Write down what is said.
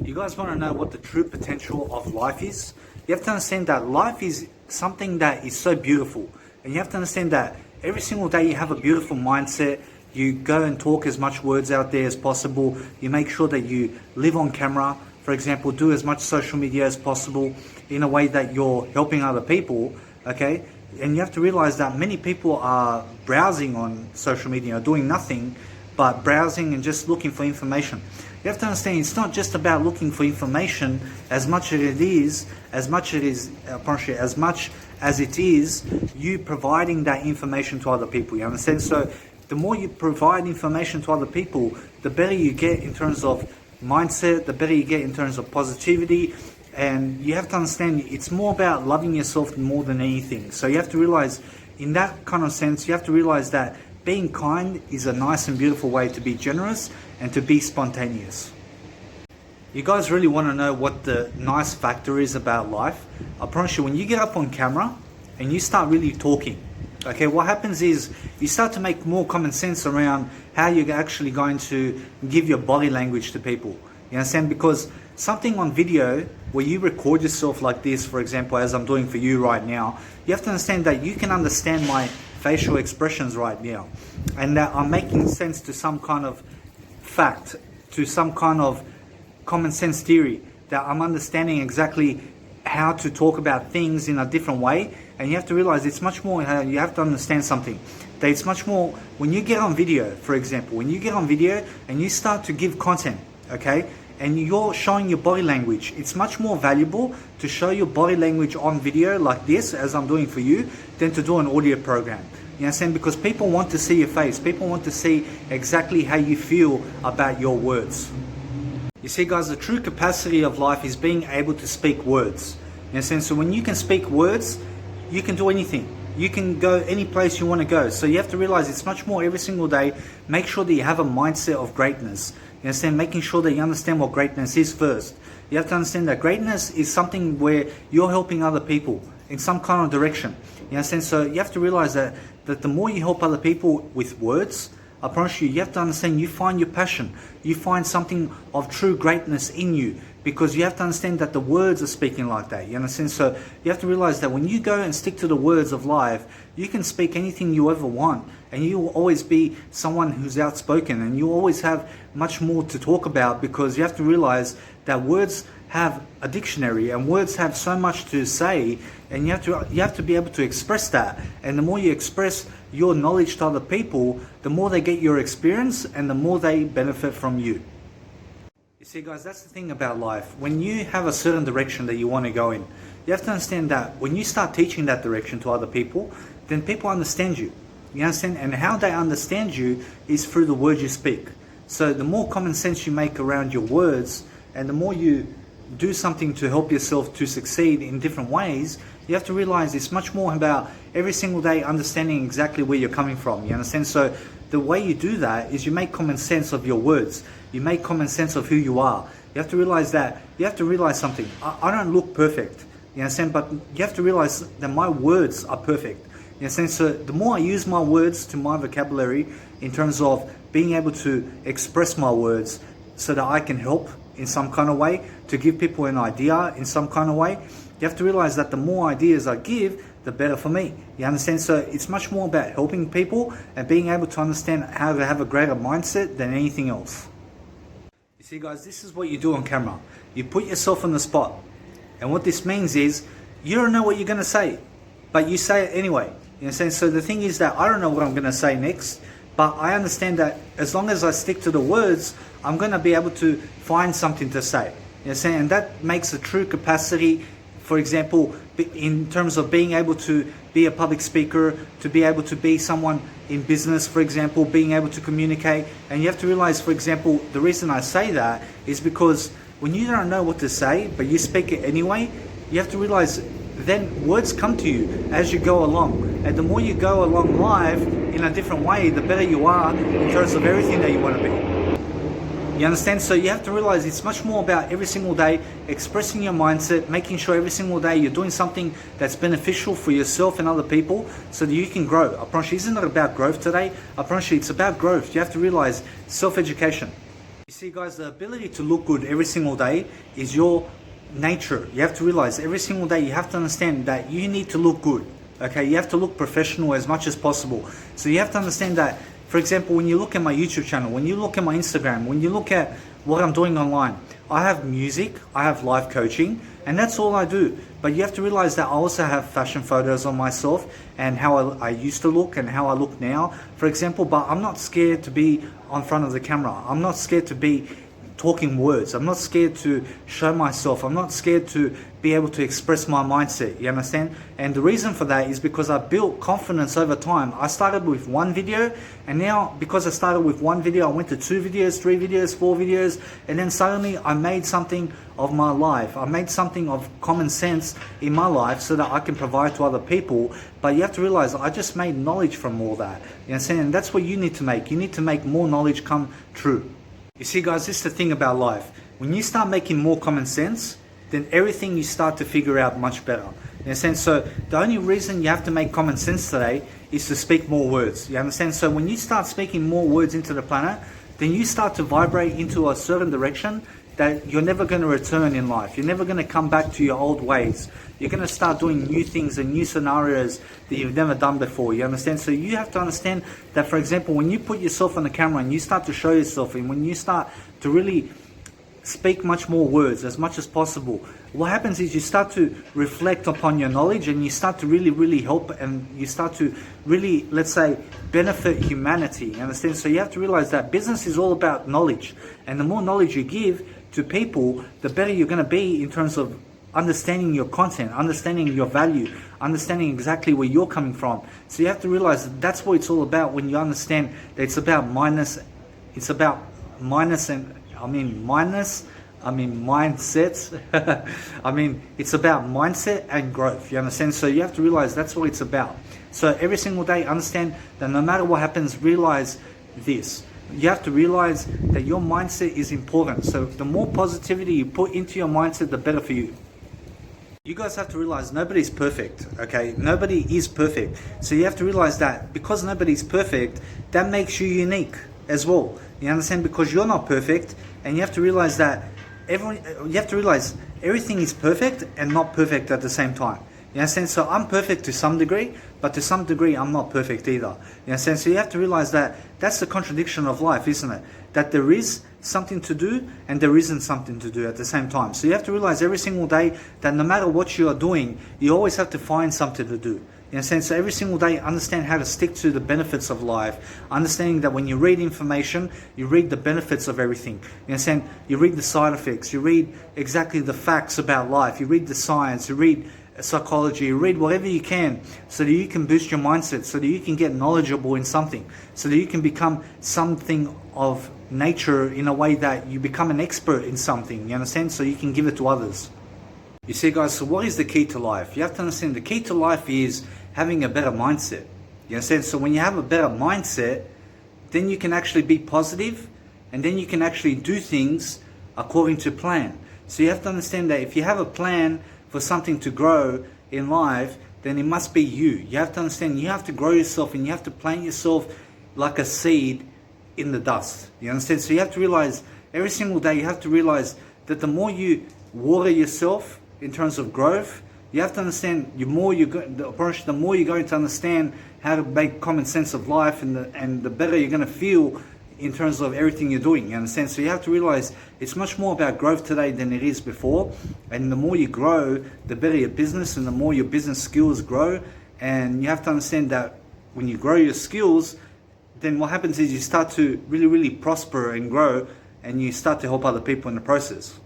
You guys want to know what the true potential of life is? You have to understand that life is something that is so beautiful. And you have to understand that every single day you have a beautiful mindset. You go and talk as much words out there as possible. You make sure that you live on camera. For example, do as much social media as possible in a way that you're helping other people. Okay? And you have to realize that many people are browsing on social media, doing nothing but browsing and just looking for information. You have to understand it's not just about looking for information as much as it is you providing that information to other people. You understand? So the more you provide information to other people, the better you get in terms of mindset, the better you get in terms of positivity. And you have to understand it's more about loving yourself more than anything. So you have to realize, in that kind of sense, you have to realize that being kind is a nice and beautiful way to be generous and to be spontaneous. You guys really want to know what the nice factor is about life? I promise you, when you get up on camera and you start really talking, okay, what happens is you start to make more common sense around how you're actually going to give your body language to people. You understand? Because something on video where you record yourself like this, for example, as I'm doing for you right now, you have to understand that you can understand my facial expressions right now, and that I'm making sense to some kind of fact, to some kind of common sense theory, that I'm understanding exactly how to talk about things in a different way. And you have to realize it's much more, you have to understand something, that it's much more, when you get on video, for example, when you get on video and you start to give content, okay, and you're showing your body language, it's much more valuable to show your body language on video like this, as I'm doing for you, than to do an audio program. You understand? Because people want to see your face. People want to see exactly how you feel about your words. You see, guys, the true capacity of life is being able to speak words. You understand? So when you can speak words, you can do anything. You can go any place you want to go. So you have to realize it's much more every single day. Make sure that you have a mindset of greatness. You understand? Making sure that you understand what greatness is first. You have to understand that greatness is something where you're helping other people in some kind of direction. You understand? So you have to realize that the more you help other people with words, I promise you, you have to understand you find your passion. You find something of true greatness in you, because you have to understand that the words are speaking like that. You understand? So you have to realize that when you go and stick to the words of life, you can speak anything you ever want, and you will always be someone who's outspoken, and you always have much more to talk about, because you have to realize that words have a dictionary and words have so much to say, and you have to be able to express that. And the more you express your knowledge to other people, the more they get your experience and the more they benefit from you. You see, guys, that's the thing about life. When you have a certain direction that you want to go in, you have to understand that when you start teaching that direction to other people, then people understand you. You understand? And how they understand you is through the words you speak. So the more common sense you make around your words, and the more you do something to help yourself to succeed in different ways, you have to realize it's much more about every single day understanding exactly where you're coming from. You understand? So the way you do that is you make common sense of your words. You make common sense of who you are. You have to realize that, you have to realize something. I don't look perfect. You understand? But you have to realize that my words are perfect. You understand? So the more I use my words to my vocabulary in terms of being able to express my words so that I can help in some kind of way, to give people an idea in some kind of way, you have to realize that the more ideas I give, the better for me. You understand? So it's much more about helping people and being able to understand how to have a greater mindset than anything else. You see, guys, this is what you do on camera. You put yourself on the spot. And what this means is you don't know what you're going to say, but you say it anyway. You understand? So the thing is that I don't know what I'm going to say next, but I understand that as long as I stick to the words, I'm going to be able to find something to say. You understand? And that makes a true capacity, for example, in terms of being able to be a public speaker, to be able to be someone in business, for example, being able to communicate. And you have to realize, for example, the reason I say that is because when you don't know what to say, but you speak it anyway, you have to realize then words come to you as you go along. And the more you go along life in a different way, the better you are in terms of everything that you want to be. You understand? So you have to realize it's much more about every single day expressing your mindset, making sure every single day you're doing something that's beneficial for yourself and other people so that you can grow. I promise you, isn't it about growth today? I promise you, it's about growth. You have to realize self-education. You see, guys, the ability to look good every single day is your nature. You have to realize every single day you have to understand that you need to look good. Okay, you have to look professional as much as possible. So you have to understand that, for example, when you look at my YouTube channel, when you look at my Instagram, when you look at what I'm doing online, I have music, I have live coaching, and that's all I do. But you have to realize that I also have fashion photos on myself and how I used to look and how I look now, for example. But I'm not scared to be on front of the camera. I'm not scared to be talking words. I'm not scared to show myself. I'm not scared to be able to express my mindset. You understand? And the reason for that is because I built confidence over time. I started with one video, and now because I started with one video, I went to 2 videos, 3 videos, 4 videos, and then suddenly I made something of my life. I made something of common sense in my life so that I can provide to other people. But you have to realize I just made knowledge from all that. You understand? And that's what you need to make. You need to make more knowledge come true. You see, guys, this is the thing about life. When you start making more common sense, then everything you start to figure out much better. You understand? So the only reason you have to make common sense today is to speak more words. You understand? So when you start speaking more words into the planet, then you start to vibrate into a certain direction that you're never going to return in life. You're never going to come back to your old ways. You're going to start doing new things and new scenarios that you've never done before. You understand? So you have to understand that, for example, when you put yourself on the camera and you start to show yourself, and when you start to really speak much more words as much as possible, what happens is you start to reflect upon your knowledge, and you start to really help, and you start to really, let's say, benefit humanity. You understand? So you have to realize that business is all about knowledge, and the more knowledge you give to people, the better you're going to be in terms of understanding your content, understanding your value, understanding exactly where you're coming from. So you have to realize that that's what it's all about. When you understand that it's about mindsets. It's about mindset and growth. You understand? So you have to realize that's what it's about. So every single day, understand that no matter what happens, realize this. You have to realize that your mindset is important. So the more positivity you put into your mindset, the better for you. You guys have to realize nobody's perfect, okay? Nobody is perfect. So you have to realize that because nobody's perfect, that makes you unique as well. You understand? Because you're not perfect, and you have to realize that everything is perfect and not perfect at the same time. You understand? So I'm perfect to some degree, but to some degree I'm not perfect either. You understand? So you have to realize that that's the contradiction of life, isn't it? That there is something to do and there isn't something to do at the same time. So you have to realize every single day that no matter what you are doing, you always have to find something to do. You understand? So every single day, understand how to stick to the benefits of life. Understanding that when you read information, you read the benefits of everything. You understand? You read the side effects. You read exactly the facts about life. You read the science. You read psychology. You read whatever you can so that you can boost your mindset, so that you can get knowledgeable in something, so that you can become something of nature in a way that you become an expert in something. You understand? So you can give it to others. You see, guys, so what is the key to life? You have to understand the key to life is having a better mindset. You understand? So when you have a better mindset, then you can actually be positive, and then you can actually do things according to plan. So you have to understand that if you have a plan for something to grow in life, then it must be you. You have to understand you have to grow yourself, and you have to plant yourself like a seed in the dust. You understand? So you have to realize every single day, you have to realize that the more you water yourself in terms of growth, you have to understand the more you're going to understand how to make common sense of life, and the better you're going to feel in terms of everything you're doing. You understand? So you have to realize it's much more about growth today than it is before. And the more you grow, the better your business, and the more your business skills grow. And you have to understand that when you grow your skills, then what happens is you start to really prosper and grow, and you start to help other people in the process.